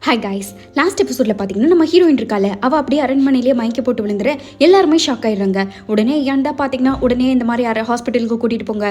Hi guys, last எபிசோடில் பார்த்தீங்கன்னா நம்ம ஹீரோயின் இருக்கால அவள் அப்படியே அரண்மனையிலேயே மயக்க போட்டு விழுந்துற எல்லாருமே ஷாக் ஆயிடுறாங்க. உடனே ஏன்டா பார்த்தீங்கன்னா உடனே இந்த மாதிரி ஹாஸ்பிட்டலுக்கு கூட்டிகிட்டு போங்க,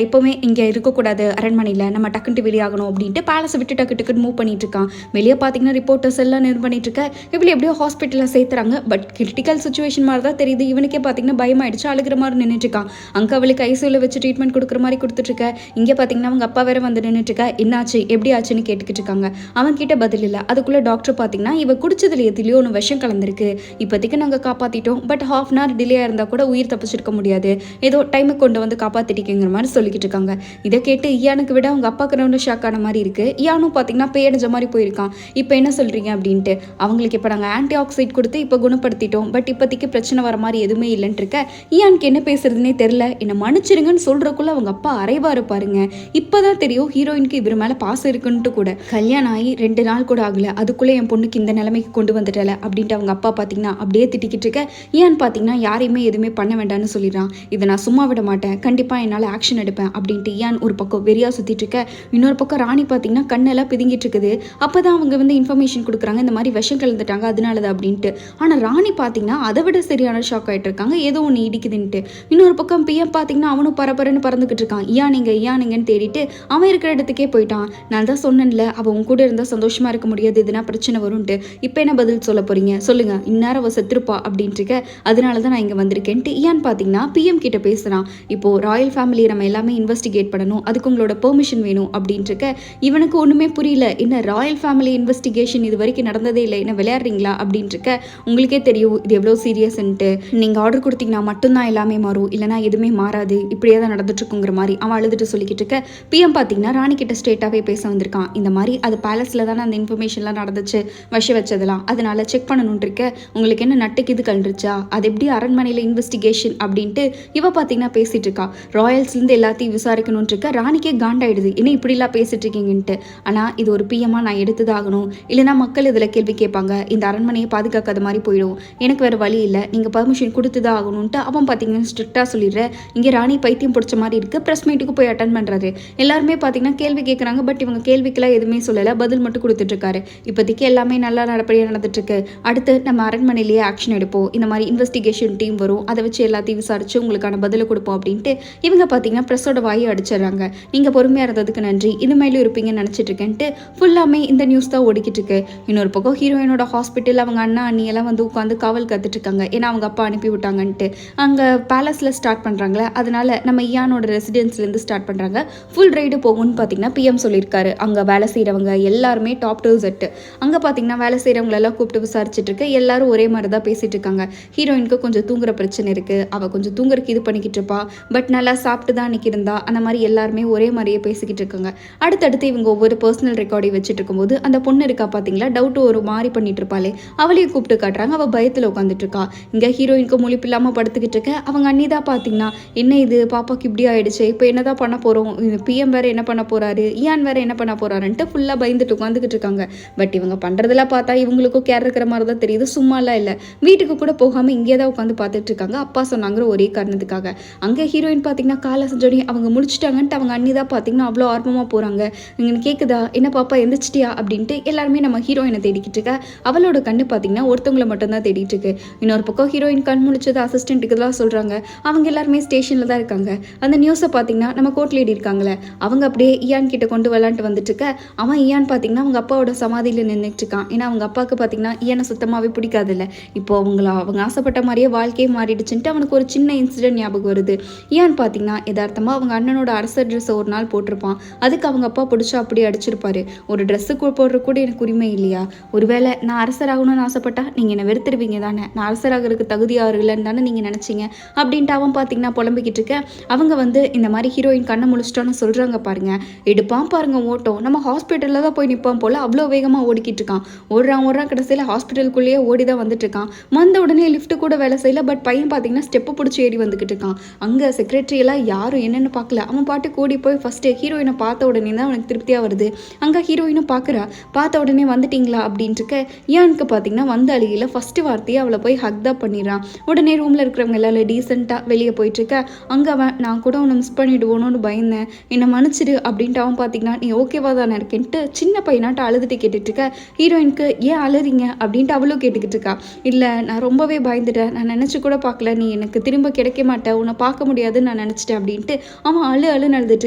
எப்போவுமே இங்கே இருக்கக்கூடாது அரண்மனையில், நம்ம டக்குன்ட்டு வெளியாகணும் அப்படின்ட்டு பேலஸை விட்டு டக்குன்னு மூவ் பண்ணிட்டு இருக்கான். வெளியே பார்த்தீங்கன்னா ரிப்போர்ட்டர்ஸ் எல்லாம் நிறு பண்ணிட்டு இருக்க இப்படி எப்படியோ ஹாஸ்பிட்டலில் சேர்த்துறாங்க. பட் கிரிட்டிக்கல் சுச்சுவேஷன் மாதிரி தான் தெரியுது. இவனுக்கே பார்த்தீங்கன்னா பயமாயிடுச்சு, அழுகிற மாதிரி நின்றுட்டு இருக்கான். அங்கே அவளுக்கு ஐசியூவில் வச்சு ட்ரீட்மெண்ட் கொடுக்குற மாதிரி கொடுத்துட்ருக்க. இங்கே பார்த்தீங்கன்னா அவங்க அப்பா வேற வந்து நின்றுட்டு இருக்கா. என்னாச்சு எப்படி ஆச்சுன்னு கேட்டுக்கிட்டு இருக்காங்க. அவன் கிட்ட பதில் இல்லை. அதுக்குள்ளே டாக்டர் பார்த்தீங்கன்னா இவ குடிச்சதுல எதுலையோ ஒன்று விஷம் கலந்துருக்கு, இப்போதைக்கு நாங்கள் காப்பாற்றிட்டோம், பட் ½ hour டிலே இருந்தால் கூட உயிர் தப்பிச்சிருக்க முடியாது, ஏதோ டைமுக்கு கொண்டு வந்து காப்பாற்றிட்டிங்கிற மாதிரி சொல்லிக்கிட்டு இருக்காங்க. இதை கேட்டு இயானுக்கு விட அவங்க அப்பாவுக்கு ரெண்டு ஷாக் ஆன மாதிரி இருக்கு. இயானும் பார்த்தீங்கன்னா பேயடைஞ்ச மாதிரி போயிருக்கான். இப்போ என்ன சொல்கிறீங்க அப்படின்ட்டு அவங்களுக்கு இப்போ நாங்கள் ஆன்டி ஆக்சைட் கொடுத்து இப்போ குணப்படுத்திட்டோம், பட் இப்போதைக்கு பிரச்சனை வர மாதிரி எதுவுமே இல்லைன்னு இருக்க. இயானுக்கு என்ன பேசுறதுனே தெரில. என்னை மன்னிச்சிருங்கன்னு சொல்கிறக்குள்ள அவங்க அப்பா அரைவாரு பாருங்க. இப்போதான் தெரியும் ஹீரோயினுக்கு இவர் மேலே பாசம் இருக்குன்ட்டு கூட. கல்யாணம் ஆகி 2 நாள் கூட ஆகல, அதுக்குள்ளே என் பொண்ணுக்கு இந்த நிலைமைக்கு கொண்டு வந்துட்டல அப்படின்ட்டு அவங்க அப்பா பார்த்தீங்கன்னா அப்படியே திட்டிக்கிட்டு இருக்க. ஏன் பார்த்தீங்கன்னா யாரையுமே எதுவுமே பண்ண வேண்டாம்னு சொல்லிடுறான். இதை நான் சும்மா விட மாட்டேன், கண்டிப்பாக என்னால் ஆக்ஷன் எடுப்பேன் அப்படின்ட்டு ஏன் ஒரு பக்கம் வெறியா சுற்றிட்டு இருக்க. இன்னொரு பக்கம் ராணி பார்த்தீங்கன்னா கண்ணெல்லாம் பிதுங்கிட்டு இருக்குது. அப்போ தான் அவங்க வந்து இன்ஃபர்மேஷன் கொடுக்குறாங்க, இந்த மாதிரி விஷம் கலந்துட்டாங்க அதனாலதான் அப்படின்ட்டு. ஆனால் ராணி பார்த்தீங்கன்னா அதை விட சரியான ஷாக் ஆகிட்டு இருக்காங்க, ஏதோ ஒன்று இடிக்குதுன்ட்டு. இன்னொரு பக்கம் பிஎம் பார்த்தீங்கன்னா அவனும் பரபரன்னு பறந்துக்கிட்டு இருக்கான். ஏன் தேடிட்டு அவன் இருக்கிற இடத்துக்கே போயிட்டான். நான் தான் சொன்னேன்ல அவன் உன் கூட இருந்தால் சந்தோஷமா இருக்க முடியாது, இதுனா பிரச்சனை வரும்ட்டு. இப்போ என்ன பதில் சொல்ல போறீங்க சொல்லுங்க, இந்நேரம் அவ செத்துருப்பா அப்படின்ட்டு இருக்க. அதனால தான் நான் இங்கே வந்திருக்கேன்ட்டு ஏன் பார்த்தீங்கன்னா பிஎம் கிட்ட பேசுகிறான். இப்போ ராயல் ஃபேமிலியை நம்ம எல்லாமே இன்வெஸ்டிகேட் பண்ணணும், அதுக்கு உங்களோட பெர்மிஷன் வேணும் அப்படின்ட்டு இருக்க. இவனுக்கு ஒன்றுமே புரியல. என்ன ராயல் ஃபேமிலி இன்வெஸ்டிகேஷன் இது வரைக்கும் நடந்ததே இல்லை, என்ன விளையாடுறீங்களா அப்படின்ட்டு இருக்க. உங்களுக்கே தெரியும் இது எவ்வளோ சீரியஸ்ன்ட்டு. நீங்கள் ஆர்டர் கொடுத்தீங்கன்னா மட்டும்தான் எல்லாமே மாறும், இல்லைனா எதுவுமே மாறாது, இப்படியே தான் நடந்துட்டு இருக்குங்கிற மாதிரி அவன் அழுதுட்டு சொல்லிக்கிட்டு இருக்க. பிஎம் பார்த்தீங்கன்னா ராணி கிட்ட ஸ்ட்ரெயிட்டாகவே பேச வந்திருக்கான். இந்த மாதிரி அது பேலஸில் தானே அந்த இன்ஃபர்மேஷன்லாம் நடந்துச்சு, விஷம் வச்சதெல்லாம், அதனால செக் பண்ணணும்னு இருக்க. உங்களுக்கு என்ன நட்டுக்கு இது கலந்துருச்சா, அது எப்படி அரண்மனையில் இன்வெஸ்டிகேஷன் அப்படின்ட்டு இவ பார்த்தீங்கன்னா பேசிட்டு இருக்கா. ராயல்ஸ்லேருந்து எல்லாத்தையும் விசாரிக்கணும்னு இருக்க. ராணிக்கே காண்டாயிடுது, என்ன இப்படிலாம் பேசிட்டு இருக்கீங்கன்ட்டு. ஆனால் இது ஒரு பிஎம்மா நான் எடுத்துதாகணும், இல்லைனா மக்கள் இதில் கேள்வி கேட்பாங்க, இந்த அரண்மனையை பாதுகாக்காத மாதிரி போயிடும், எனக்கு வேறு வழி இல்லை, நீங்கள் பர்மிஷன் கொடுத்துதான் ஆகணும்ன்ட்டு அவன் பார்த்தீங்கன்னா ஸ்ட்ரிக்டாக சொல்லிடுற. இங்கே ராணி பைத்தியம் பிடிச்ச மாதிரி இருக்குது. ப்ரெஸ் மீட்டுக்கு போய் அட்டன் பண்ணுறாரு. எல்லாருமே பார்த்தீங்கன்னா கேள்வி கேட்குறாங்க, பட் இவங்க கேள்விக்கெல்லாம் எதுவுமே சொல்லலை, பதில் மட்டும் கொடுத்துட்ருக்காரு. இப்போதைக்கு எல்லாமே நல்லா நடப்படியாக நடந்துட்டுருக்கு. அடுத்து நம்ம அரண்மனையிலேயே ஆக்ஷன் எடுப்போம், இந்த மாதிரி இன்வெஸ்டிகேஷன் டீம் வரும், அதை வச்சு எல்லாத்தையும் விசாரிச்சு உங்களுக்கான பதிலை கொடுப்போம் அப்படின்ட்டு இவங்க பார்த்தீங்கன்னா ப்ரெஸ்ஸோட வாயை அடிச்சிடறாங்க. நீங்கள் பொறுமையாக இருந்ததுக்கு நன்றி, இனிமேலும் இருப்பீங்கன்னு நினச்சிட்டு இருக்கேன்ட்டு ஃபுல்லாமே இந்த நியூஸ் தான் ஓடிக்கிட்டு இருக்கு. இன்னொரு பக்கம் ஹீரோயினோட ஹாஸ்பிட்டல் அவங்க அண்ணா அண்ணியெல்லாம் வந்து உட்காந்து காவல் கற்றுட்டு இருக்காங்க, ஏன்னா அவங்க அப்பா அனுப்பி விட்டாங்கன்ட்டு. அங்கே பேலஸில் ஸ்டார்ட் பண்ணுறாங்களே, அதனால நம்ம இயானோட ரெசிடென்ஸ்லேருந்து ஸ்டார்ட் பண்ணுறாங்க. ஃபுல் ரைடு போகும்னு பார்த்தீங்கன்னா பிஎம் சொல்லியிருக்காரு. அங்கே வேலை செய்கிறவங்க எல்லாருமே டாப் டு செட்டு. அங்கே பார்த்தீங்கன்னா வேலை செய்கிறவங்களெல்லாம் கூப்பிட்டு விசாரிச்சுட்டு இருக்க. எல்லாரும் ஒரே மாதிரி தான் பேசிட்டு இருக்காங்க. ஹீரோயினுக்கு கொஞ்சம் தூங்குற பிரச்சனை இருக்குது, அவள் கொஞ்சம் தூங்குறதுக்கு இது பண்ணிக்கிட்டு இருப்பா, பட் நல்லா சாப்பிட்டு தான் அன்றைக்கி இருந்தா. அந்த மாதிரி எல்லாருமே ஒரே மாதிரியே பேசிக்கிட்டு இருக்காங்க. அடுத்தடுத்து இவங்க ஒவ்வொரு பர்சனல் ரெக்கார்டையும் வச்சுட்டு இருக்கும்போது அந்த பொண்ணு இருக்கா பார்த்தீங்களா, டவுட்டு ஒரு மாதிரி பண்ணிட்டு இருப்பாளே, அவளையும் கூப்பிட்டு காட்டுறாங்க. அவள் பயத்தில் உட்காந்துட்டு இருக்கா. இங்கே ஹீரோயினுக்கு முழிப்பு இல்லாமல் படுத்துக்கிட்டு இருக்க. அவங்க அண்ணி தான் பார்த்தீங்கன்னா என்ன இது பாப்பாக்கு இப்படி ஆயிடுச்சு, இப்போ என்னதான் பண்ண போகிறோம், பிஎம் வேறு என்ன பண்ண போகிறாரு, இயான் வேறு என்ன பண்ண போகிறாருன்ட்டு ஃபுல்லாக பயந்துட்டு உட்காந்துக்கிட்டு இருக்காங்க. பட் இவங்க பண்ணுறதெல்லாம் பார்த்தா இவங்களுக்கும் கேர் இருக்கிற மாதிரி தான் தெரியுது, சும்மாலாம் இல்லை. வீட்டுக்கு கூட போகாமல் இங்கே தான் உட்காந்து பார்த்துட்டு இருக்காங்க, அப்பா சொன்னாங்கிற ஒரே காரணத்துக்காக. அங்கே ஹீரோயின் பார்த்தீங்கன்னா காலை செஞ்சோடனே அவங்க முடிச்சிட்டாங்கன்ட்டு அவங்க அண்ணி தான் பார்த்தீங்கன்னா அவ்வளோ ஆர்வமாக போகிறாங்க. இங்கே கேட்குதா என்ன பாப்பா எந்திரிச்சிட்டியா அப்படின்ட்டு எல்லாருமே நம்ம ஹீரோயினை தேடிக்கிட்டு இருக்க. அவளோட கண்ணு பார்த்தீங்கன்னா ஒருத்தவங்களை மட்டும்தான் தேடிட்டு இருக்கு. இன்னொரு பக்கம் ஹீரோயின் கண் முடிச்சது அசிஸ்டண்ட்டுக்கு தான் சொல்கிறாங்க. அவங்க எல்லாருமே ஸ்டேஷனில் தான் இருக்காங்க. அந்த நியூஸை பார்த்தீங்கன்னா நம்ம கோர்ட் லேடி இருக்காங்களே, அவங்க அப்படியே இயான் கிட்ட கொண்டு விளாண்டு வந்துட்டு இருக்க. அவன் இயான் பார்த்தீங்கன்னா அவங்க அப்பாவோட சமாதியில் நின்றுட்டு இருக்கான். ஏன்னா அவங்க அப்பாவுக்கு பார்த்தீங்கன்னா இயானை சுத்தமாகவே பிடிக்காது இல்லை. இப்போ அவங்க ஆசைப்பட்ட மாதிரியே வாழ்க்கையே மாறிடுச்சுன்ட்டு அவனுக்கு ஒரு சின்ன இன்சிடென்ட் ஞாபகம் வருது. ஏன்னு பார்த்தீங்கன்னா யதார்த்தமாக அவங்க அண்ணனோட அரசர் ட்ரெஸ்ஸை ஒரு நாள் போட்டிருப்பான், அதுக்கு அவங்க அப்பா பிடிச்சா அப்படியே அடிச்சிருப்பாரு. ஒரு ட்ரெஸ்ஸுக்கு போடுற கூட எனக்கு உரிமை இல்லையா, ஒருவேளை நான் அரசராகணும்னு ஆசைப்பட்டா நீங்கள் என்னை வெறுத்துருவீங்க தானே, நான் அரசராகிறதுக்கு தகுதியாக இல்லைன்னு தானே நீங்கள் நினச்சிங்க அப்படின்ட்டு அவன் பார்த்தீங்கன்னா புலம்பிக்கிட்டு இருக்க. அவங்க வந்து இந்த மாதிரி ஹீரோயின் கண்ணை முழிச்சிட்டோன்னு சொல்கிறாங்க பாருங்க. எடுப்பான் பாருங்க ஓட்டம், நம்ம ஹாஸ்பிட்டலில் தான் போய் நிற்பான் போல் அவ்வளோ வேகமாக ஓடிக்கிட்டு இருக்கான். ஓடுறான் கடைசியில் ஹாஸ்பிட்டலுக்குள்ளேயே ஓடி தான் வந்துட்டு இருக்கான். வந்த உடனே லிஃப்ட் கூட வேலை செய்யல, பட் பையன் பார்த்தீங்கன்னா ஸ்டெப்பை பிடிச்சி ஏறி வந்துக்கிட்டு இருக்கான். அங்கே செக்ரட்டரி எல்லாம் யாரும் என்னென்னு பார்க்கல, அவன் பாட்டு கூடி போய் ஃபஸ்ட்டு ஹீரோயினை பார்த்த உடனே தான் அவனுக்கு திருப்தியாக வருது. அங்கே ஹீரோயினும் பார்க்குறா, பார்த்த உடனே வந்துட்டிங்களா அப்படின்ட்டு இருக்க. ஏனுக்கு பார்த்தீங்கன்னா வந்த அழுகையில் ஃபஸ்ட்டு வார்த்தையை அவளை போய் ஹக் தான் பண்ணிடுறான். உடனே ரூமில் இருக்கிறவங்க எல்லாம் டீசெண்டாக வெளியே போயிட்டு இருக்க. அங்கே அவன் நான் கூட உன்னை மிஸ் பண்ணிடுவோன்னு பயந்தேன், என்னை மன்னிச்சிடு அப்படின்ட்டு அவன் பார்த்தீங்கன்னா நீ ஓகேவா தானே இருக்கேன்ட்டு சின்ன பையனாட்ட அழுதுட்டு கேட்டுட்டு கேட்டுட்டு இருக்க ஹீரோயினுக்கு ஏன் அலறீங்க அப்படின்ட்டு அவளும் கேட்டுக்கிட்டு இருக்கா. இல்லை நான் ரொம்பவே பயந்துட்டேன், நான் நினச்சி கூட பார்க்கல, நீ எனக்கு திரும்ப கிடைக்க மாட்டேன், உன்னை பார்க்க முடியாதுன்னு நான் நினச்சிட்டேன் அப்படின்ட்டு அவன் அழுன்னு அழுதுட்டு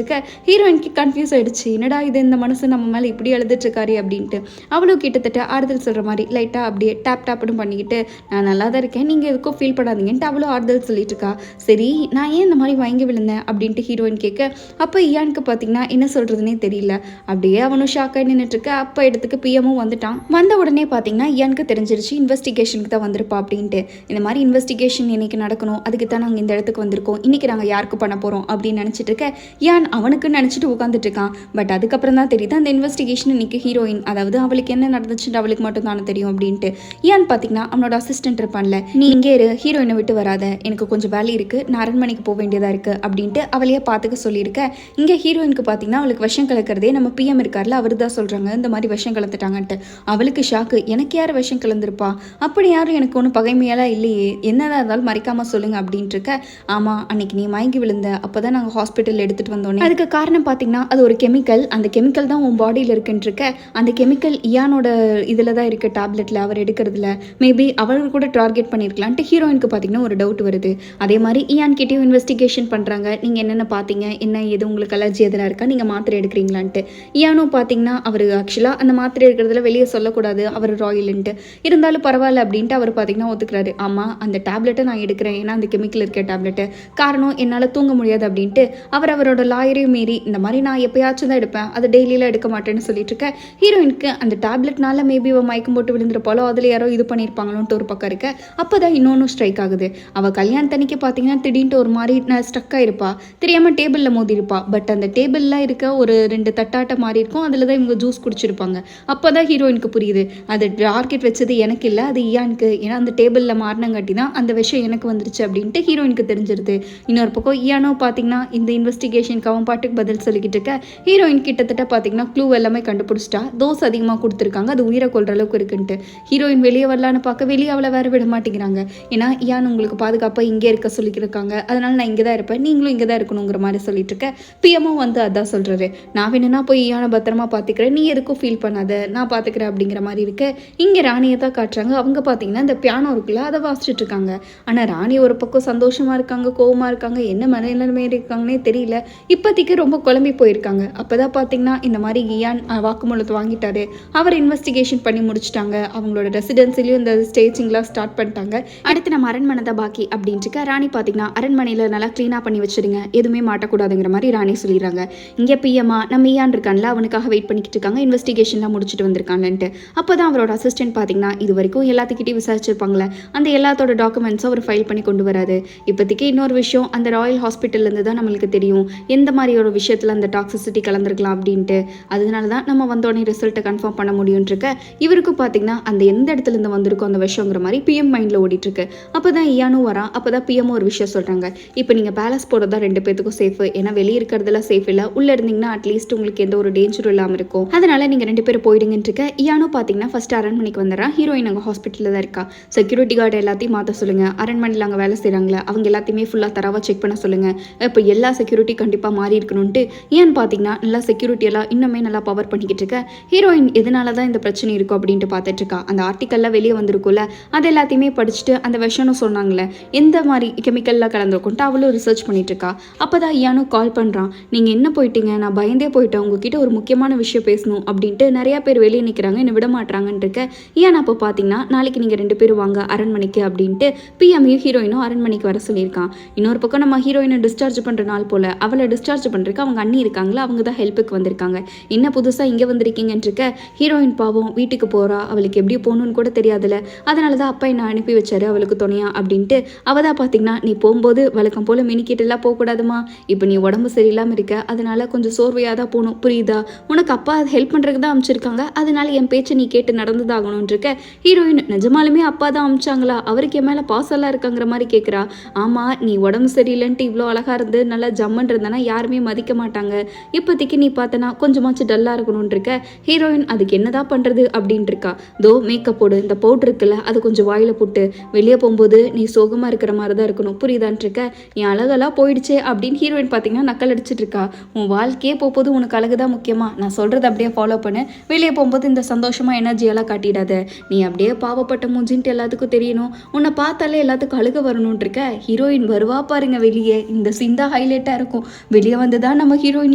இருக்க. ஹீரோயினுக்கு கன்ஃபியூஸ் ஆயிடுச்சு, என்னடா இது இந்த மனசு நம்ம மேலே இப்படி அழுதுட்டு இருக்காரு அப்படின்ட்டு. அவளும் கிட்டத்தட்ட ஆறுதல் சொல்கிற மாதிரி லைட்டாக அப்படியே டேப்னு பண்ணிக்கிட்டு நான் நல்லா தான் இருக்கேன், நீங்கள் எதுக்கும் ஃபீல் பண்ணாதீங்கன்ட்டு அவளும் ஆறுதல் சொல்லிட்டு இருக்கா. சரி நான் ஏன் இந்த மாதிரி வாங்கி விழுந்தேன் அப்படின்ட்டு ஹீரோயின் கேட்க, அப்போ இயானுக்கு பார்த்தீங்கன்னா என்ன சொல்கிறதுனே தெரியல. அப்படியே அவனும் ஷாக்காக நின்றுட்டு இருக்க. அப்போ இடத்துக்கு பிஎம்மும் வந்துட்டான். வந்த உடனே பார்த்தீங்கன்னா இயானுக்கு தெரிஞ்சிருச்சு இன்வெஸ்டிகேஷனுக்கு தான் வந்திருப்பா அப்படின்ட்டு. இந்த மாதிரி இன்வெஸ்டிகேஷன் இன்னைக்கு நடக்கணும், அதுக்கு தான் நாங்கள் இந்த இடத்துக்கு வந்திருக்கோம், இன்னைக்கு நாங்கள் யாருக்கு பண்ண போகிறோம் அப்படின்னு நினச்சிட்டு இருக்க. இயான் அவனுக்கு நினச்சிட்டு உட்காந்துட்டு இருக்கான். பட் அதுக்கப்புறம் தான் தெரியுது அந்த இன்வெஸ்டிகேஷன் இன்னைக்கு ஹீரோயின், அதாவது அவளுக்கு என்ன நடந்துச்சுன்னு அவளுக்கு மட்டும் தானே தெரியும் அப்படின்ட்டு. இயான் பார்த்தீங்கன்னா அவனோட அசிஸ்டன்ட் இருப்பான்ல, நீ இங்கே இரு, ஹீரோயினை விட்டு வராத, எனக்கு கொஞ்சம் வேலை இருக்குது, நான் அரண்மனைக்கு போக வேண்டியதாக இருக்குது அப்படின்ட்டு அவளையே பார்த்துக்க சொல்லியிருக்க. இங்கே ஹீரோயினுக்கு பார்த்தீங்கன்னா அவளுக்கு விஷம் கலக்கிறதே நம்ம பிஎம் இருக்கார்ல அவர் தான் சொல்கிறாங்க இந்த மாதிரி விஷம் கலந்துட்டாங்கன்ட்டு. அவளுக்கு ஷாக்கு, எனக்கு யார் விஷம் கலந்துருப்பா, அப்படி யாரும் எனக்கு ஒன்றும் பகைமையெல்லாம் இல்லையே, என்னதான் இருந்தாலும் மறைக்காமல் சொல்லுங்க அப்படின்ட்டு இருக்க. ஆமாம் அன்னைக்கு நீ மயங்கி விழுந்த, அப்போ தான் நாங்கள் ஹாஸ்பிட்டல் எடுத்துகிட்டு வந்தோன்னே அதுக்கு காரணம் பார்த்தீங்கன்னா அது ஒரு கெமிக்கல், அந்த கெமிக்கல் தான் உன் பாடியில் இருக்குன்னு இருக்க. அந்த கெமிக்கல் இயானோட இதில் தான் இருக்குது, டேப்லெட்டில் அவர் எடுக்கிறதுல மேபி அவர்கள் கூட டார்கெட் பண்ணியிருக்கலான்ட்டு ஹீரோயினுக்கு பார்த்தீங்கன்னா ஒரு டவுட் வருது. அதே மாதிரி இயான் கிட்டேயும் இன்வெஸ்டிகேஷன் பண்ணுறாங்க, நீங்கள் என்னென்ன பார்த்தீங்க, என்ன எது உங்களுக்கு அலர்ஜி எதனா இருக்கா, நீங்கள் மாத்திரை எடுக்கிறீங்களான்ட்டு. இயானும் பார்த்தீங்கன்னா அவர் ஆக்சுவலாக அந்த மாத்திரை எடுக்கிறதுல வெளியே சொல்லக்கூடாது, அவர் ராயல்ன்ட்டு இருந்தாலும் பரவாயில்ல அப்படின்ட்டு அவர் பார்த்தீங்கன்னா ஒத்துக்கிறாரு. ஆமாம் அந்த டேப்லெட்டை நான் எடுக்கிறேன், ஏன்னா அந்த கெமிக்கல் இருக்க டேப்லெட்டு, காரணம் என்னால் தூங்க முடியாது அப்படின்ட்டு அவரோட லாயரையும் மீறி இந்த மாதிரி நான் எப்பயாச்சும் தான் எடுப்பேன், அது டெய்லியில் எடுக்க மாட்டேன்னு சொல்லிட்டு இருக்க. ஹீரோயினுக்கு அந்த டேப்லெட்னால மேபி மயக்கம் போட்டு விழுந்துருப்பாலோ, அதில் யாரோ இது பண்ணியிருப்பாங்களோன்ட்டு ஒரு பக்கம் இருக்க. அப்போ தான் இன்னொன்று ஸ்ட்ரைக் ஆகுது. அவள் கல்யாணத்தன்னைக்கு பார்த்தீங்கன்னா திடீர்னு ஒரு மாதிரி ஸ்டக்காக இருப்பா, தெரியாமல் டேபிளில் மோதி இருப்பா. பட் அந்த டேபிளில் இருக்க ஒரு 2 தட்டாட்ட மாதிரி இருக்கும், அதில் தான் இவங்க ஜூஸ் குடிச்சிருப்பாங்க. அப்போ தான் ஹீரோயினுக்கு புரியுது, அது டார்கெட் வச்சது எனக்கு இல்லை, அது இயானுக்கு, ஏன்னா அந்த டேபிளில் மாறினங்காட்டி தான் அந்த விஷயம் எனக்கு வந்துருச்சு அப்படின்ட்டு ஹீரோயினுக்கு தெரிஞ்சிருது. இன்னொரு பக்கம் இயானோ பார்த்தீங்கன்னா இந்த இன்வெஸ்டிகேஷனுக்கு அவன் பாட்டுக்கு பதில் சொல்லிக்கிட்டு இருக்க. ஹீரோயின் கிட்டத்தட்ட பார்த்தீங்கன்னா க்ளூ எல்லாமே கண்டுபிடிச்சிட்டா, டோஸ் அதிகமாக கொடுத்துருக்காங்க, அது உயிரை கொள்கிற அளவுக்கு இருக்குன்ட்டு. ஹீரோயின் வெளியே வரலான்னு பார்க்க வெளியே அவளை வேற விட மாட்டேங்கிறாங்க. ஏன்னா இயான் உங்களுக்கு பாதுகாப்பாக இங்கே இருக்க சொல்லியிருக்காங்க, அதனால நான் இங்கே தான் இருப்பேன், நீங்களும் இங்கே தான் இருக்கணுங்கிற மாதிரி சொல்லிட்டு இருக்க. பிஎம்மும் வந்து அதான் சொல்கிறாரு, நான் வேணும்னா போய் இயானை பத்திரமா பார்த்துக்கிறேன், நீ எதுக்கும் ஃபீல் பண்ணாத, நான் பார்த்துக்கிறேன் அப்படிங்கிற மாதிரி இருக்கு. இங்கே ராணியை தான் காட்டுறாங்க. அவங்க பார்த்தீங்கன்னா இந்த பியானோ இருக்குல்ல அதை வாசிச்சுட்டு இருக்காங்க. ஆனால் ராணி ஒரு பக்கம் சந்தோஷமாக இருக்காங்க, கோவமாக இருக்காங்க, என்ன மனநிலைமை இருக்காங்கன்னே தெரியல. இப்போதைக்கு ரொம்ப குழம்பி போயிருக்காங்க. அப்போ தான் பார்த்தீங்கன்னா இந்த மாதிரி இயான் வாக்குமூலத்தை வாங்கிட்டாரு, அவர் இன்வெஸ்டிகேஷன் பண்ணி முடிச்சுட்டாங்க, அவங்களோட ரெசிடென்சிலையும் இந்த ஸ்டேஜிங்லாம் ஸ்டார்ட் பண்ணிட்டாங்க. அடுத்து நம்ம அரண்மனை தான் பாக்கி அப்படின்ட்டு ராணி பார்த்தீங்கன்னா அரண்மனையில் நல்லா க்ளீனாக பண்ணி வச்சுருங்க, எதுவுமே மாட்டக்கூடாதுங்கிற மாதிரி ராணி சொல்லிடுறாங்க. இங்கே பிஎம்மா நம்ம இயான் இருக்கான்ல அவனுக்காக வெயிட் பண்ணிக்கிட்டு இருக்காங்க, இன்வெஸ்டிகேஷன்லாம் முடிச்சுட்டு வந்திருக்காங்கன்ட்டு. அப்போ தான் அவரோட அசிஸ்டன்ட் பார்த்தீங்கன்னா இது வரைக்கும் எல்லாத்துக்கிட்டையும் விசாரிச்சிருப்பாங்களே அந்த எல்லாத்தோட டாக்குமெண்ட்ஸும் அவர் ஃபைல் பண்ணி கொண்டு வராது. இப்போதைக்கு இன்னொரு விஷயம், அந்த ராயல் ஹாஸ்பிட்டல்லேருந்து தான் நம்மளுக்கு தெரியும் எந்த மாதிரி ஒரு விஷயத்தில் அந்த டாக்ஸிசிட்டி கலந்துருக்கலாம் அப்படின்ட்டு. அதனால தான் நம்ம வந்தோடனே ரிசல்ட்டை கன்ஃபார்ம் பண்ண முடியும்ன்றிருக்க. இவருக்கும் பார்த்தீங்கன்னா அந்த எந்த இடத்துலேருந்து வந்திருக்கோ அந்த விஷயங்கிற மாதிரி பிஎம் மைண்டில் ஓடிட்டுருக்கு. அப்போ தான் இயானும் வரான். அப்போ தான் பிஎம்மும் ஒரு விஷயம் சொல்கிறாங்க, இப்போ நீங்கள் பேலஸ் போகிறது தான் 2 பேத்துக்கும் சேஃபு, ஏன்னா வெளியே இருக்கிறதுலாம் சேஃப் இல்லை, உள்ளே இருந்தீங்கன்னா அட்லீஸ்ட் உங்களுக்கு எந்த ஒரு டேஞ்சரும் இல்லாமல் இருக்கும், அதனால நீங்கள் 2 பேரும் போயிடுங்கன்னு இருக்க. இயானும் பார்த்தீங்கன்னா ஃபஸ்ட்டு அரண்மனைக்கு வந்துடுறான். ஹீரோயின் அங்கே ஹாஸ்பிட்டலில் தான் இருக்கா. செக்யூரிட்டி கார்டு எல்லாத்தையும் மாற்ற சொல்லுங்கள், அரண்மனையில் அங்கே வேலை செய்கிறாங்களே அவங்க எல்லாத்தையுமே ஃபுல்லாக தரவாக செக் பண்ண சொல்லுங்கள், இப்போ எல்லா செக்யூரிட்டி கண்டிப்பாக மாறி இருக்கணும்ட்டு. ஏன்னு பார்த்தீங்கன்னா நல்லா செக்யூரிட்டி எல்லாம் இன்னுமே நல்லா பவர் பண்ணிக்கிட்டு இருக்க. ஹீரோயின் எதனால தான் இந்த பிரச்சனை இருக்கும் அப்படின்ட்டு பார்த்துட்டு இருக்கா. அந்த ஆர்டிக்கல்லாம் வெளியே வந்திருக்கும்ல அது எல்லாத்தையுமே படிச்சுட்டு அந்த விஷயம்னு சொன்னாங்களே எந்த மாதிரி கெமிக்கல்லாம் கலந்துருக்கும்ட்டு அவளும் ரிசர்ச் பண்ணிட்டு இருக்கா. அப்போ தான் இயானும் கால் பண்ணுறான், நீங்கள் என்ன போயிட்டீங்க, நான் பயந்தே போயிட்டேன், உங்ககிட்ட ஒரு முக்கியமான விஷயம் பேசணும் அப்படின்ட்டு நிறையா பேர் வெளியே நிற்கிறாங்க, என்னை விட மாட்டாங்கன்னு இருக்க. ஏன் அப்போ பார்த்தீங்கன்னா நாளைக்கு நீங்கள் 2 பேரும் வாங்க அரண்மனைக்கு அப்படின்ட்டு பிஎம்மையும் ஹீரோயினும் அரண்மனைக்கு வர சொல்லியிருக்கான். இன்னொரு பக்கம் நம்ம ஹீரோயினை டிஸ்சார்ஜ் பண்ணுற நாள் போல் அவளை டிஸ்சார்ஜ் பண்ணுறதுக்கு அவங்க அண்ணி இருக்காங்களா, அவங்க தான் ஹெல்ப்புக்கு வந்திருக்காங்க. என்ன புதுசாக இங்கே வந்திருக்கீங்கன்னு இருக்க. ஹீரோயின் பாவம் வீட்டுக்கு போகிறா, அவளுக்கு எப்படி போகணுன்னு கூட தெரியாதுல்ல, அதனால தான் அப்பா என்னை அனுப்பி வச்சாரு அவளுக்கு துணையா அப்படின்ட்டு. அவள் தான் பார்த்தீங்கன்னா நீ போகும்போது வழக்கம் போல் மினிக்கிட்டெல்லாம் போகக்கூடாதுமா, இப்போ நீ உடம்பு சரியில்லாமல் இருக்க, அதனால கொஞ்சம் சோர்வையாக தான் போகணும், புரியுதா, உனக்கு அப்பா ஹெல்ப் பண்ணுறதுக்கு தான் அனுப்பிச்சிருக்காங்க, அதனால என் பேச்சை நீ கேட்டு நடந்துதாகணும்னு இருக்க. ஹீரோயின் நிஜமாலுமே அப்பா தான் அனுப்பிச்சாங்களா, அவருக்கு என் மேலே பாசெல்லாம் இருக்காங்கிற மாதிரி கேட்குறா. ஆமாம் நீ உடம்பு சரியில்லைன்ட்டு இவ்வளோ அழகாக இருந்து நல்லா ஜம்மன் இருந்தானா யாருமே மதிக்க மாட்டாங்க, இப்போதைக்கு நீ பார்த்தனா கொஞ்சமாச்சு டல்லாக இருக்கணும்னு இருக்க. ஹீரோயின் அதுக்கு என்னதான் பண்ணுறது அப்படின்ட்டு இருக்கா. தோ மேக்கப் போடு, இந்த பவுட்ரு இருக்குல்ல அது கொஞ்சம் வாயில் போட்டு வெளியே போகும்போது நீ சோகமாக இருக்கிற மாதிரி தான் இருக்கணும், புரியுதான்ட்டு இருக்க. என் அழகெல்லாம் போயிடுச்சே அப்படின்னு ஹீரோயின் பார்த்தீங்கன்னா நக்கல் அடிச்சிட்டு இருக்கா. உன் வாழ்க்கையே போகும்போது உனக்கு அழகு தான் முக்கியமா, நான் சொல்கிறது அப்படியே ஃபாலோ பண்ணு, வெளியே வெளியே போகும்போது இந்த சந்தோஷமாக எனர்ஜியெல்லாம் காட்டிடாத, நீ அப்படியே பாவப்பட்ட மூஞ்சின்ட்டு எல்லாத்துக்கும் தெரியணும், உன்னை பார்த்தாலே எல்லாத்துக்கும் அழுக வரணும்னு இருக்க. ஹீரோயின் வருவா பாருங்க வெளியே, இந்த சீன் தான் ஹைலைட்டாக இருக்கும். வெளியே வந்து தான் நம்ம ஹீரோயின்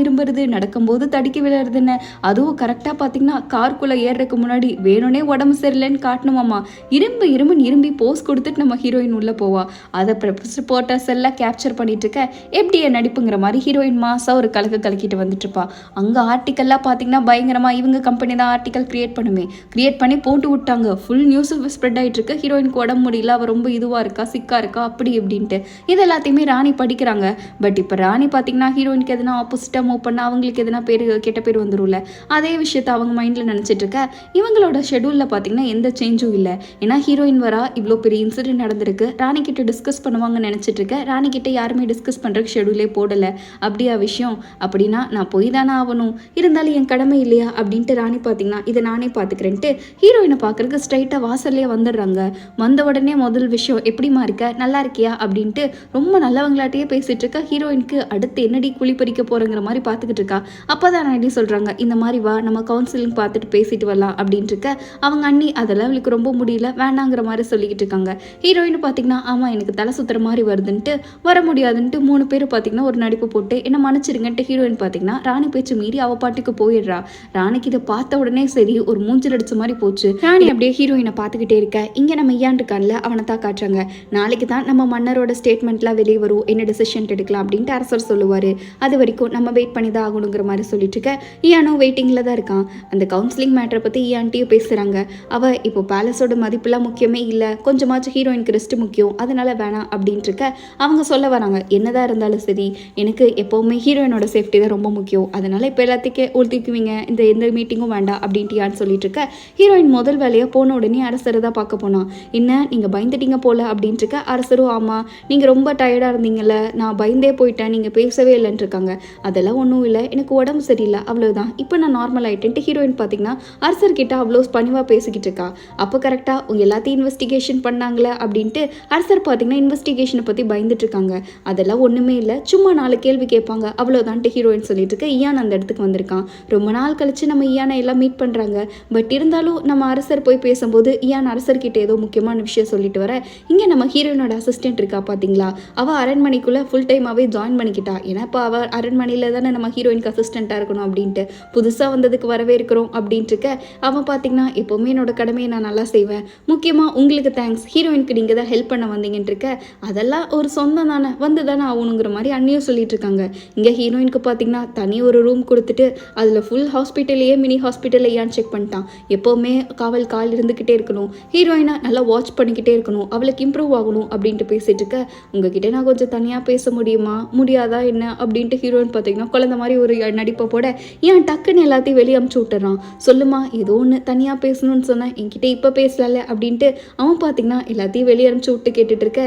இரும்புறது, நடக்கும்போது தடுக்கி விழுறதுன்னு. அதுவும் கரெக்டாக பார்த்தீங்கன்னா கார்க்குள்ளே ஏறுறதுக்கு முன்னாடி வேணும்னே உடம்பு சரியில்லைன்னு காட்டணுமாம்மா. இரும்புன்னு இரும்பி போஸ் கொடுத்துட்டு நம்ம ஹீரோயின் உள்ளே போவா. அதை ரிப்போர்ட்டர்ஸ் எல்லாம் கேப்சர் பண்ணிட்டு இருக்க எப்படி நடிப்புங்கிற மாதிரி ஹீரோயின் மாசாக ஒரு கலக்கிட்டு வந்துட்டு இருப்பா. அங்கே ஆர்டிக்கல்லாம் பார்த்தீங்கன்னா பயங்கரமாக இவங்க கம்பெனி தான் ஆர்டிக்கல் கிரியேட் பண்ணி போட்டு விட்டாங்க. ஃபுல் நியூஸ் ஸ்ப்ரெட் ஆகிட்டு இருக்கு. ஹீரோயினுக்கு உடம்பு முடியல, அவள் ரொம்ப இதுவாக இருக்கா, சிக்கா இருக்கா, அப்படி எப்படின்ட்டு இது எல்லாத்தையுமே ராணி படிக்கிறாங்க. பட் இப்போ ராணி பார்த்தீங்கன்னா ஹீரோயினுக்கு எதனா ஆப்போசிட்டாக மூவ் பண்ணால் அவங்களுக்கு எதனா கெட்ட பேர் வந்துடும்ல, அதே விஷயத்த அவங்க மைண்டில் நினச்சிட்டு இருக்க. இவங்களோட ஷெடியூலில் பார்த்தீங்கன்னா எந்த சேஞ்சும் இல்லை. ஏன்னா ஹீரோயின் வரா, இவ்வளோ பெரிய இன்சிடென்ட் நடந்திருக்கு, ராணி கிட்ட டிஸ்கஸ் பண்ணுவாங்கன்னு நினச்சிட்டு இருக்க. ராணி கிட்ட யாருமே டிஸ்கஸ் பண்ணுறதுக்கு ஷெடியூலே போடலை. அப்படியா விஷயம்? அப்படின்னா நான் போய் தானே ஆகணும், இருந்தாலும் என் கடமை இல்லையா அப்படின்ட்டு ராணி பார்த்தீங்கன்னா இதை நானே பார்த்துக்கிறேன்ட்டு ஹீரோயினை பார்க்கறதுக்கு ஸ்ட்ரைட்டாக வாசல்லையே வந்துடுறாங்க. வந்த உடனே முதல் விஷயம் எப்படிமா இருக்க, நல்லா இருக்கியா அப்படின்ட்டு ரொம்ப நல்லவங்களாட்டையே பேசிட்டு இருக்கா. ஹீரோயினுக்கு அடுத்து என்னடி குழி பறிக்க போறங்கிற மாதிரி பார்த்துக்கிட்டு இருக்கா. அப்போதான் நான் சொல்றாங்க, இந்த மாதிரி வா நம்ம கவுன்சிலிங் பார்த்துட்டு பேசிட்டு வரலாம் அப்படின்ட்டு இருக்க. அவங்க அண்ணி அதெல்லாம் அவளுக்கு ரொம்ப முடியல, வேண்டாங்கிற மாதிரி சொல்லிக்கிட்டு இருக்காங்க. ஹீரோயின் பார்த்தீங்கன்னா ஆமா எனக்கு தலை சுத்துற மாதிரி வருதுன்ட்டு வர முடியாதுன்ட்டு 3 பேர் பார்த்தீங்கன்னா ஒரு நடிப்பு போட்டு என்ன மன்னிச்சிருங்கன்ட்டு ஹீரோயின் பார்த்தீங்கன்னா ராணி பேச்சு மீறி அவ பாட்டுக்கு போயிடுறா. ராணிக்கு இதை பார்த்த உடனே சரி ஒரு மூஞ்சில் அடிச்ச மாதிரி போச்சு. ராணி அப்படியே ஹீரோயினை பார்த்துக்கிட்டே இருக்க. இங்க நம்ம ஐயான் இருக்கான்ல அவனை தான் காட்டுறாங்க. நாளைக்கு தான் நம்ம மன்னரோட ஸ்டேட்மெண்ட்லாம் வெளியே வரும், என்ன டெசிஷன் எடுக்கலாம் அப்படின்ட்டு அரசர் சொல்லுவார். அது வரைக்கும் நம்ம வெயிட் பண்ணி தான் ஆகணுங்கிற மாதிரி சொல்லிட்டு இருக்க. ஈயானும் வெயிட்டிங்கில் தான் இருக்கான். அந்த கவுன்சிலிங் மேட்டரை பற்றி ஈயான்ட்டியும் பேசுகிறாங்க. அவள் இப்போ பேலஸோட மதிப்புலாம் முக்கியமே இல்லை, கொஞ்சமாச்சும் ஹீரோயினுக்கு ரெஸ்ட் முக்கியம், அதனால வேணாம் அப்படின்ட்டு இருக்க. அவங்க சொல்ல வராங்க, என்னதான் இருந்தாலும் சரி எனக்கு எப்போவுமே ஹீரோயினோட சேஃப்டி தான் ரொம்ப முக்கியம், அதனால இப்போ எல்லாத்துக்கே ஒழுத்திக்குவீங்க, இந்த எந்த மீட்டிங்கும் வேண்டாம் அப்படின்ட்டு யான்னு சொல்லிட்டு இருக்க. ஹீரோயின் முதல் வேலையாக போன உடனே அரசரை தான் பார்க்க போனான். என்ன நீங்கள் பயந்துட்டீங்க போல அப்படின்ட்டு இருக்க. அரசரும் ஆமாம் நீங்கள் ரொம்ப டயர்டாக இருந்தீங்கல்ல, நான் பயந்தே போயிட்டேன், நீங்கள் பேசவே இல்லைன்னு இருக்காங்க. அதெல்லாம் ஒன்றும் இல்லை, எனக்கு உடம்பு சரியில்லை அவ்வளோதான், இப்போ நான் நார்மல் ஆகிட்டேன்ட்டு ஹீரோயின் பார்த்தீங்கன்னா அரசர்கிட்ட அவ்வளோ பணிவாக பேசிக்கிட்டு இருக்கா. அப்போ கரெக்டாக எல்லாத்தையும் இன்வெஸ்டிகேஷன் பண்ணாங்களே அப்படின்ட்டு அரசர் பார்த்தீங்கன்னா இன்வெஸ்டிகேஷனை பற்றி பயந்துட்டு இருக்காங்க. அதெல்லாம் ஒன்றுமே இல்லை, சும்மா 4 கேள்வி கேட்பாங்க அவ்வளோதான்ட்டு ஹீரோயின் சொல்லிட்டு இருக்க. ஈயான் அந்த இடத்துக்கு வந்திருக்கான். ரொம்ப நாள் கழிச்சு நம்ம ஈயானை எல்லாம் மீட் பண்ணுறாங்க. பட் இருந்தாலும் நம்ம அரசர் போய் பேசும்போது ஈயான் அரசர்கிட்ட ஏதோ முக்கியமான விஷயம் சொல்லிட்டு வர. இங்கே நம்ம ஹீரோயினோட அசிஸ்டன்ட் இருக்கா பார்த்தீங்களா, அவள் அரண்மனைக்குள்ளே ஃபுல் டைமாகவே ஜாயின் பண்ணிக்கிட்டா. ஏன்னா இப்போ அவள் அரண்மனையில் தானே நம்ம ஹீரோயினுக்கு அசிஸ்டண்ட்டாக இருக்கணும் அப்படின்ட்டு, புதுசாக வந்ததுக்கு வரவே இருக்கிறோம் அப்படின்ட்டு இருக்க. அவன் பார்த்தீங்கன்னா எப்போவுமே என்னோட கடமையை நான் நல்லா செய்வேன், முக்கியமாக உங்களுக்கு தேங்க்ஸ், ஹீரோயினுக்கு நீங்கள் தான் ஹெல்ப் பண்ண வந்தீங்கன்னு இருக்க. அதெல்லாம் ஒரு சொந்தம் தானே, வந்து தானே ஆகணுங்கிற மாதிரி அண்ணியும் சொல்லிட்டு இருக்காங்க. இங்கே ஹீரோயினுக்கு பார்த்தீங்கன்னா தனி ஒரு ரூம் கொடுத்துட்டு அதில் ஃபுல் ஹாஸ்பிட்டலையே மினி ஹாஸ்பிட்டல் ஐயான்னு செக் பண்ணிட்டான். எப்போவுமே கால் இருந்துக்கிட்டே இருக்கணும், ஹீரோயினை நல்லா வாட்ச் பண்ணிக்கிட்டே இருக்கணும், அவளுக்கு இம்ப்ரூவ் ஆகணும் அப்படின்ட்டு பேசிட்டு இருக்க. உங்ககிட்ட நான் கொஞ்சம் தனியாக பேச முடியுமா, முடியாதா என்ன அப்படின்ட்டு ஹீரோயின் பார்த்தீங்கன்னா குழந்தை மாதிரி ஒரு நடிப்பை போட ஏன் டக்குன்னு எல்லாத்தையும் வெளியே அமுச்சு விட்டுறான். சொல்லுமா ஏதோ ஒன்று தனியாக பேசணும்னு சொன்னேன், என்கிட்ட இப்போ பேசலாம்ல அப்படின்ட்டு அவன் பார்த்தீங்கன்னா எல்லாத்தையும் வெளியே அமுச்சு விட்டு கேட்டுட்டு இருக்க.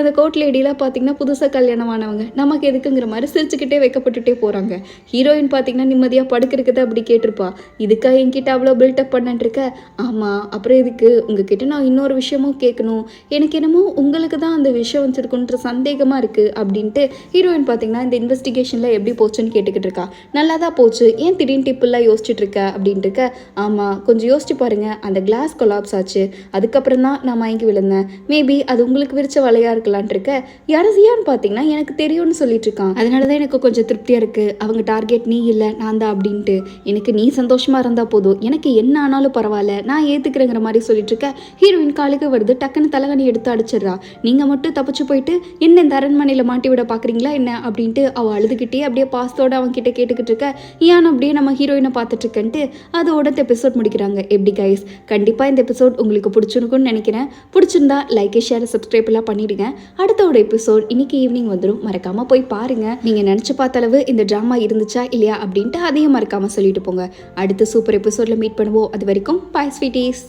அந்த கோர்ட் லேடியெலாம் பார்த்தீங்கன்னா புதுசாக கல்யாணமானவங்க, நமக்கு எதுக்குங்கிற மாதிரி சிரிச்சுக்கிட்டே வைக்கப்பட்டுட்டே போகிறாங்க. ஹீரோயின் பார்த்தீங்கன்னா நிம்மதியாக படுக்கிறதுக்கு அப்படி கேட்டிருப்பா. இதுக்காக என்கிட்ட அவ்வளோ பில்டப் பண்ணிட்டு இருக்க. ஆமாம் அப்புறம் இதுக்கு உங்ககிட்ட நான் இன்னொரு விஷயமும் கேட்கணும், எனக்கு என்னமோ உங்களுக்கு தான் அந்த விஷயம் வச்சுருக்குன்ற சந்தேகமாக இருக்குது அப்படின்ட்டு ஹீரோயின் பார்த்தீங்கன்னா இந்த இன்வெஸ்டிகேஷனில் எப்படி போச்சுன்னு கேட்டுக்கிட்டு இருக்கா. நல்லா தான் போச்சு, ஏன் திடீர்னு டிப்பெல்லாம் யோசிச்சுட்டு இருக்க அப்படின்ட்டு இருக்க. ஆமாம் கொஞ்சம் யோசிச்சு பாருங்கள், அந்த கிளாஸ் கொலாப்ஸ் ஆச்சு, அதுக்கப்புறம் தான் நான் மயங்கி விழுந்தேன், மேபி அது உங்களுக்கு விரிச்ச வலையாக இருக்கலான் இருக்க. யாரசியான்னு பார்த்தீங்கன்னா எனக்கு தெரியும்னு சொல்லிட்டு இருக்கான். அதனால தான் எனக்கு கொஞ்சம் திருப்தியாக இருக்குது, அவங்க டார்கெட் நீ இல்லை நான் தான் அப்படின்ட்டு. எனக்கு நீ சந்தோஷமாக இருந்தால் போதும், எனக்கு என்ன ஆனாலும் பரவாயில்ல, நான் ஏற்றுக்கிறேங்கிற மாதிரி சொல்லிட்டு இருக்க. ஹீரோயின் காலுக்கு வருது, டக்குன்னு தலைகணி எடுத்து அடிச்சிடறா. நீங்கள் மட்டும் தப்பிச்சு போயிட்டு என்ன இந்த அரண்மனையில் மாட்டி விட பார்க்குறீங்களா என்ன அப்படின்ட்டு அவள் அழுதுகிட்டே அப்படியே பாசத்தோடு அவங்க கிட்ட கேட்டுக்கிட்டு இருக்க. ஏன் அப்படியே நம்ம ஹீரோயினை பார்த்துட்டு இருக்கன்ட்டு அதோட எபிசோட் முடிக்கிறாங்க. எப்படி கைஸ், கண்டிப்பாக இந்த எபிசோட் உங்களுக்கு பிடிச்சிருக்குன்னு நினைக்கிறேன். பிடிச்சிருந்தா லைக் ஷேர் சப்ஸ்கிரைப் எல்லாம் பண்ணிடுங்க. அடுத்தோட எபிசோட் இன்னைக்கு ஈவினிங் வந்துடும், மறக்காம போய் பாருங்க. நீங்க நினைச்சு பார்த்த அளவு இந்த டிராமா இருந்துச்சா இல்லையா அப்படின்ட்டு அதையும் மறக்காம சொல்லிட்டு போங்க. அடுத்த சூப்பர் எபிசோட்ல மீட் பண்ணுவோம். அது வரைக்கும் பாய் ஸ்வீட்டீஸ்.